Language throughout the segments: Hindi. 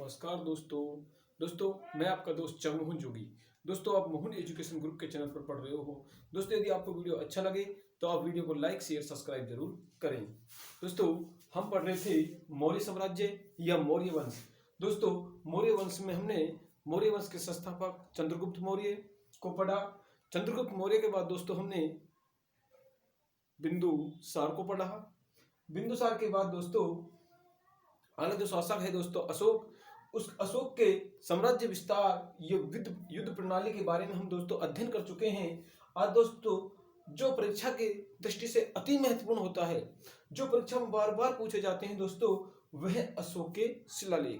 नमस्कार दोस्तों मैं आपका दोस्त चंगमोहन जोगी। दोस्तों आप मोहन एजुकेशन ग्रुप के चैनल पर पढ़ रहे हो। दोस्तों यदि आपको वीडियो अच्छा लगे तो आप वीडियो को लाइक शेयर सब्सक्राइब जरूर करें। दोस्तों हम पढ़ रहे थे मौर्य साम्राज्य या मौर्य वंश। दोस्तों मौर्य वंश में हमने मौर्य वंश के संस्थापक चंद्रगुप्त मौर्य को पढ़ा। चंद्रगुप्त मौर्य के बाद दोस्तों हमने बिंदुसार को पढ़ा। बिंदुसार के बाद दोस्तों अगला जो शासक है दोस्तों अशोक। उस अशोक के साम्राज्य विस्तार युद्ध प्रणाली के बारे में हम दोस्तों अध्ययन कर चुके हैं। आज दोस्तों जो परीक्षा के दृष्टि से अति महत्वपूर्ण होता है, जो परीक्षा में बार बार पूछे जाते हैं दोस्तों, वह अशोक के शिलालेख।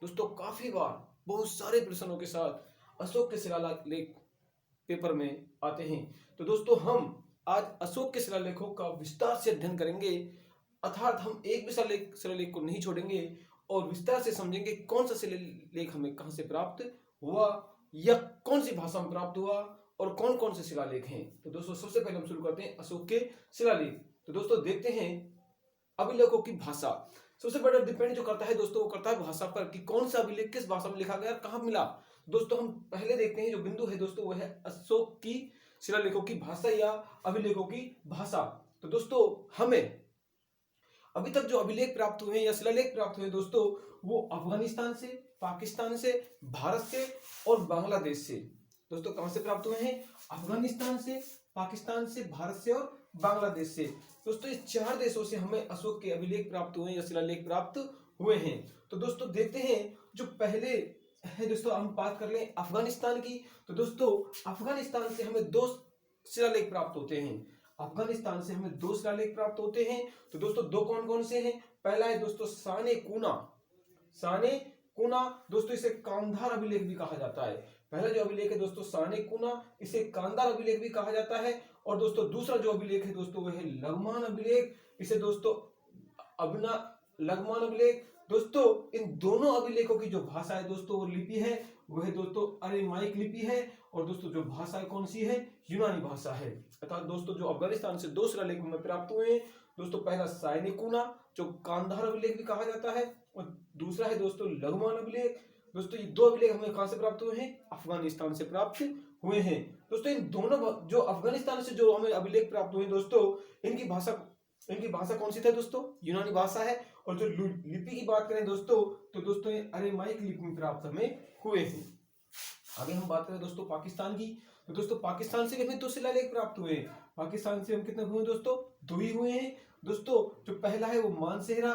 दोस्तों काफी बार बहुत सारे प्रश्नों के साथ अशोक के शिलालेख पेपर में आते हैं। तो दोस्तों हम आज अशोक के शिलालेखों का विस्तार से अध्ययन करेंगे, अर्थात हम एक भी शिलालेख को नहीं छोड़ेंगे और विस्तार से समझेंगे कौन सा शिलालेख हमें कहां से प्राप्त हुआ या कौन सी भाषा में प्राप्त हुआ और कौन कौन से शिलालेख हैं। तो दोस्तों सबसे पहले हम शुरू करते हैं अशोक के शिलालेख। तो दोस्तों देखते हैं अभिलेखों की भाषा। सबसे बड़ा डिपेंड जो करता है दोस्तों, वो करता है भाषा पर कि कौन सा अभिलेख किस भाषा में लिखा गया और कहां मिला। दोस्तों हम पहले देखते हैं जो बिंदु है दोस्तों, वह है अशोक की शिलालेखों की भाषा या अभिलेखों की भाषा। तो दोस्तों हमें अभी तक जो अभिलेख प्राप्त हुए या शिलालेख प्राप्त हुए दोस्तों, वो अफगानिस्तान से, पाकिस्तान से, भारत से और बांग्लादेश से। दोस्तों कहां से प्राप्त हुए हैं? अफगानिस्तान से, पाकिस्तान से, भारत से और बांग्लादेश से। दोस्तों इस चार देशों से हमें अशोक के अभिलेख प्राप्त हुए या शिलालेख प्राप्त हुए हैं। तो दोस्तों देखते हैं जो पहले है दोस्तों, हम बात कर लें अफगानिस्तान की। तो दोस्तों अफगानिस्तान से हमें दो शिलालेख प्राप्त होते हैं। अफगानिस्तान से हमें दो शिलालेख प्राप्त होते हैं। तो दोस्तों दो कौन कौन से हैं? पहला है दोस्तों साने कूना। दोस्तों इसे कांधार अभिलेख भी कहा जाता है। पहला जो अभिलेख है दोस्तों साने कूना, इसे कांधार अभिलेख भी कहा जाता है। और दोस्तों दूसरा जो अभिलेख है दोस्तों वह है लगमान अभिलेख, इसे दोस्तों लगमान अभिलेख। दोस्तों इन दोनों अभिलेखों की जो भाषा है दोस्तों, वो लिपि है वह दोस्तों अरेमाइक लिपि है। और दोस्तों जो भाषा कौन सी है? यूनानी भाषा है। अर्थात दोस्तों जो अफगानिस्तान से दो शिलालेख हमें प्राप्त हुए हैं दोस्तों, पहला सायने कूना जो कांधार अभिलेख भी कहा जाता है और दूसरा है दोस्तों लगमान अभिलेख। दोस्तों ये दो अभिलेख हमें कहां से प्राप्त हुए हैं? अफगानिस्तान से प्राप्त हुए हैं। दोस्तों इन दोनों जो अफगानिस्तान से जो हमें अभिलेख प्राप्त हुए दोस्तों, इनकी भाषा कौन सी है दोस्तों? यूनानी भाषा है। और जो लिपि की बात करें दोस्तों, तो दोस्तों ये अरेमाइक लिपि में प्राप्त हमें हुए हैं। आगे हम बात करें दोस्तों पाकिस्तान की। तो दोस्तों पाकिस्तान से भी हमें दो शिलालेख प्राप्त हुए हैं। पाकिस्तान से हम कितने हुए दोस्तों? दो ही हुए हैं। दोस्तों जो पहला है वो मानसेहरा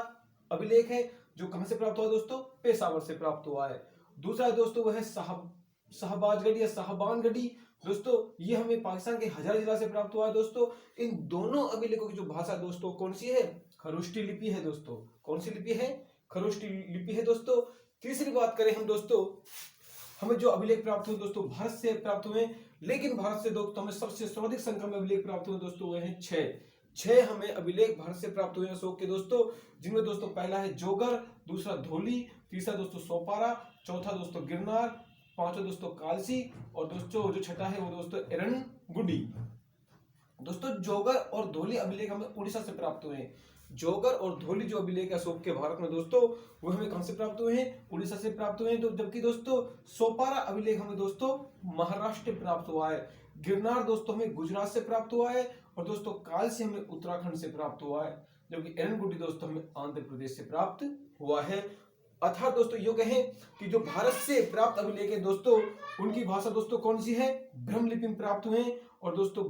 अभिलेख है, जो कहां से प्राप्त हुआ दोस्तों? पेशावर से प्राप्त हुआ है। दूसरा दोस्तों वह है शाहबाजगढ़ी या शाहबानगढ़ी। दोस्तों ये हमें पाकिस्तान के हज़ार जिला से प्राप्त हुआ है। दोस्तों इन दोनों अभिलेखों की जो भाषा दोस्तों कौन सी है? खरोष्टी लिपि है दोस्तों। कौन सी लिपि है? खरोष्टी लिपि है दोस्तों। तीसरी बात करें हम दोस्तों, हमें जो अभिलेख प्राप्त हुए दोस्तों भारत से प्राप्त हुए, लेकिन भारत से दोस्तों हमें सबसे सर्वाधिक संख्या में अभिलेख प्राप्त हुए दोस्तों वह है छह हमें अभिलेख भारत से प्राप्त हुए अशोक के दोस्तों, जिनमें दोस्तों पहला है जोगर, दूसरा धोली, तीसरा दोस्तों सोपारा, चौथा दोस्तों गिरनार, पांचवा दोस्तों कालसी और दोस्तों जो छठा है वो दोस्तों एरनगुडी। दोस्तों जोगर और धोली अभिलेख हमें उड़ीसा से प्राप्त हुए हैं। जोगर और धोली जो अभिलेख अशोक के भारत में दोस्तों, वो हमें कहां से प्राप्त हुए हैं? उड़ीसा से प्राप्त हुए हैं। तो जबकि दोस्तों सोपारा अभिलेख हमें दोस्तों महाराष्ट्र से प्राप्त हुआ है। गिरनार दोस्तों हमें गुजरात से प्राप्त हुआ है और दोस्तों कालसी हमें उत्तराखंड से प्राप्त हुआ है। जबकि एरनगुडी दोस्तों हमें आंध्र प्रदेश से प्राप्त हुआ है। अर्थात दोस्तों यो कहें कि जो भारत से प्राप्त अभिलेख है दोस्तों, उनकी भाषा दोस्तों कौन सी है? ब्रह्म लिपि में प्राप्त हुए हैं। और दोस्तों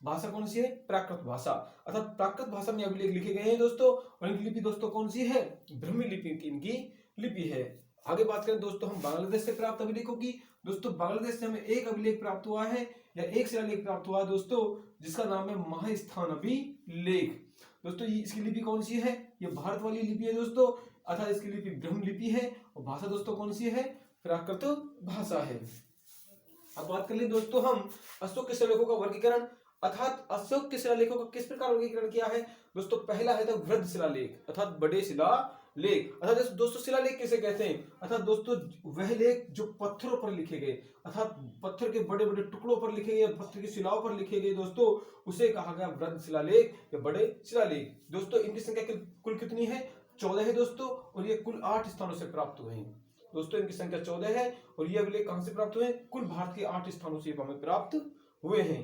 भाषा कौन सी है? प्राकृत भाषा। अर्थात प्राकृत भाषा में अभिलेख लिखे गए हैं दोस्तों, और इनकी लिपि दोस्तों कौन सी है? ब्रह्मी लिपि की इनकी लिपि है। आगे बात करें दोस्तों हम बांग्लादेश से प्राप्त अभिलेखों की। दोस्तों बांग्लादेश से हमें एक अभिलेख प्राप्त हुआ है या एक शिलालेख प्राप्त हुआ है दोस्तों, जिसका नाम है महास्थान अभिलेख। दोस्तों इसकी लिपि कौन सी है? ये भारत वाली लिपि है दोस्तों, अर्थात इसकी लिपि ब्रह्म लिपि है और भाषा दोस्तों कौन सी है? प्राकृत भाषा है। अब बात कर ले दोस्तों हम अशोक के शिलालेखों का वर्गीकरण, अर्थात अशोक के शिलालेखों का किस प्रकार वर्गीकरण किया है दोस्तों? पहला है तो वृद्ध शिलालेख, अर्थात बड़े शिलालेख। अर्थात दोस्तों शिलालेख किसे कहते हैं? अर्थात दोस्तों वह लेख जो पत्थरों पर लिखे गए, अर्थात पत्थर के बड़े बड़े टुकड़ों पर लिखे गए, पत्थर की शिलाओं पर लिखे गए दोस्तों, उसे कहा गया वृद्ध शिलालेख या बड़े शिलालेख। दोस्तों इनकी संख्या कुल कितनी है? 14 है दोस्तों, और ये कुल 8 स्थानों से प्राप्त हुए हैं। दोस्तों इनकी संख्या 14 है और ये अभिलेख कहां से प्राप्त हुए? कुल भारत के 8 स्थानों से हमें प्राप्त हुए हैं।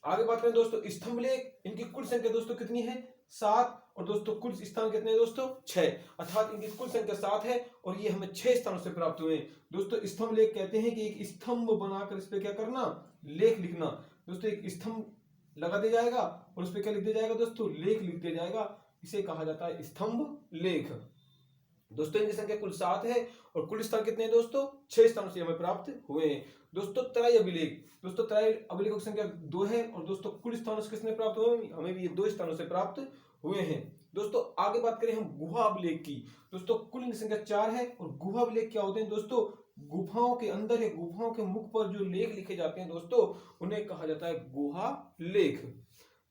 आगे बात करें दोस्तों स्तंभ लेख, इनकी कुल संख्या दोस्तों कितनी है? 7 और दोस्तों कुल स्थान कितने हैं दोस्तों? 6, अर्थात इनकी कुल संख्या 7 है और ये हमें 6 स्थानों से प्राप्त हुए। दोस्तों स्तंभ लेख कहते हैं कि एक स्तंभ बनाकर इस पे क्या करना? लेख लिखना। दोस्तों एक स्तंभ लगा दिया जाएगा और उस पे क्या लिख दिया जाएगा दोस्तों? लेख लिख दिया जाएगा। इसे कहा जाता है स्तंभ लेख। दोस्तों इनकी संख्या कुल 7 है और कुल स्थान कितने हैं दोस्तों? 6 स्थानों से हमें प्राप्त हुए हैं। दोस्तों तराई अभिलेख, दोस्तों तराई अभिलेखों की संख्या 2 है और दोस्तों कुल स्थानों से किसने प्राप्त हुए? हमें भी ये 2 स्थानों से प्राप्त हुए हैं। दोस्तों आगे बात करें हम गुहा अभिलेख की, दोस्तों कुल इनकी संख्या 4 है और गुहा अभिलेख क्या होते हैं दोस्तों? गुफाओं के अंदर या गुफाओं के मुख पर जो लेख लिखे जाते हैं दोस्तों उन्हें कहा जाता है गुहा लेख।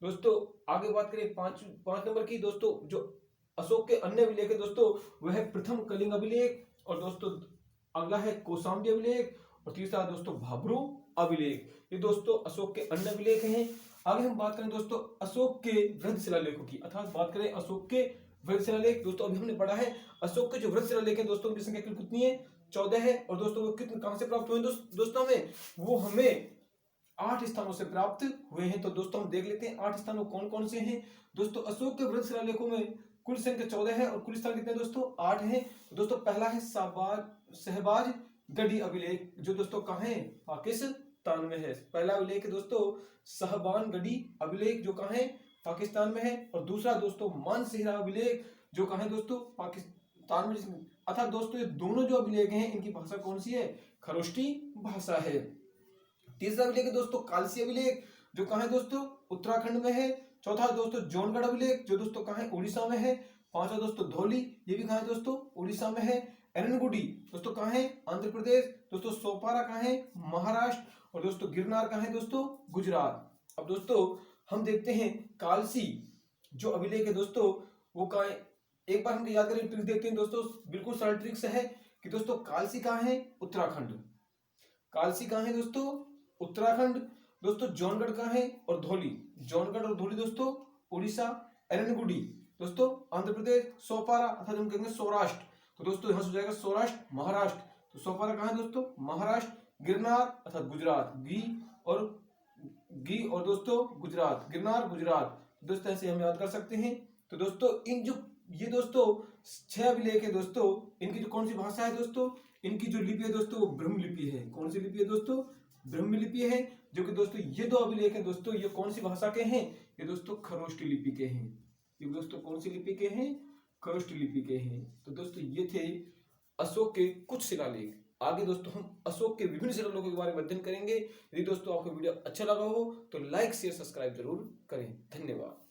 दोस्तों आगे बात करें 5 नंबर की, दोस्तों जो अशोक के अन्य अभिलेख है दोस्तों वह है प्रथम कलिंग अभिलेख और दोस्तों अगला है कौशाम्बी अभिलेख और तीसरा दोस्तों भाब्रू अभिलेख। ये दोस्तों अशोक के अन्य अभिलेख हैं। आगे हम बात करें दोस्तों अशोक के वृहद शिलालेखों की, अर्थात बात करें अशोक के वृहद शिलालेख। दोस्तों अभी हमने पढ़ा है अशोक के जो वृहद शिलालेख है दोस्तों उनकी संख्या कितनी है? 14 है और दोस्तों वो कितने कहां से प्राप्त हुए दोस्तों? हमें 8 स्थानों से प्राप्त हुए हैं। तो दोस्तों हम देख लेते हैं 8 स्थानों कौन कौन से हैं। दोस्तों अशोक के वृहद शिलालेखों में कुल संख्या 14 है और कुल स्थान कितने दोस्तों? 8 हैं। तो दोस्तों पहला है शहबाज गढ़ी अभिलेख, जो दोस्तों कहां है? पाकिस्तान में है। पहला अभिलेख है दोस्तों शहबान गढ़ी अभिलेख, जो कहां है? पाकिस्तान में है। और दूसरा दोस्तों मानसेहरा अभिलेख, जो कहां है दोस्तों? पाकिस्तान में। अर्थात दोस्तों ये दोनों जो अभिलेख हैं इनकी भाषा कौन सी है? खरोष्टी भाषा है। तीसरा अभिलेख है दोस्तों कालसी अभिलेख, जो कहां है दोस्तों? उत्तराखंड में है। चौथा दोस्तों जौनगढ़ अभिलेख, जो दोस्तों कहां है? उड़ीसा में है। पांचवा दोस्तों धौली, ये भी कहां है दोस्तों? उड़ीसा में है। एरनगुडी दोस्तों कहां है? आंध्र प्रदेश। दोस्तों सोपारा कहां है? महाराष्ट्र। और दोस्तों गिरनार कहां है दोस्तों? गुजरात। अब दोस्तों हम देखते हैं कालसी जो अभिलेख है दोस्तों वो कहां है? एक बार हम याद करें, ट्रिक देखते हैं दोस्तों, बिल्कुल सरल ट्रिक से है कि दोस्तों कालसी कहां है? उत्तराखंड। कालसी कहां है दोस्तों? उत्तराखंड। दोस्तों जौनगढ़ कहां है? और धौली, जौनगढ़ और धौली दोस्तों उड़ीसा। एरनगुडी दोस्तों आंध्र प्रदेश। सोपारा अर्थात हम कहेंगे सौराष्ट्र, तो दोस्तों यहां से हो जाएगा सौराष्ट्र महाराष्ट्र। तो सोपारा कहां है दोस्तों? महाराष्ट्र। गिरनार अर्थात गुजरात, गी और दोस्तों गुजरात, गिरनार गुजरात। दोस्तों ऐसे हम याद कर सकते हैं। तो दोस्तों इन जो ये दोस्तों 6 अभिलेख है दोस्तों, इनकी जो कौन सी भाषा है दोस्तों? इनकी जो लिपि है दोस्तों वो ब्रह्म लिपि है। कौन सी लिपि है दोस्तों? ब्रह्म लिपि है। जो कि दोस्तों ये 2 अभिलेख हैं दोस्तों ये कौन सी भाषा के हैं? ये दोस्तों खरोष्टी लिपि के हैं। ये दोस्तों कौन सी लिपि के हैं? खरोष्टी लिपि के हैं। तो दोस्तों ये थे अशोक के कुछ शिलालेख। आगे दोस्तों हम अशोक के विभिन्न शिलालेखों के बारे में अध्ययन करेंगे। यदि दोस्तों आपको वीडियो अच्छा लगा हो तो लाइक शेयर सब्सक्राइब जरूर करें। धन्यवाद।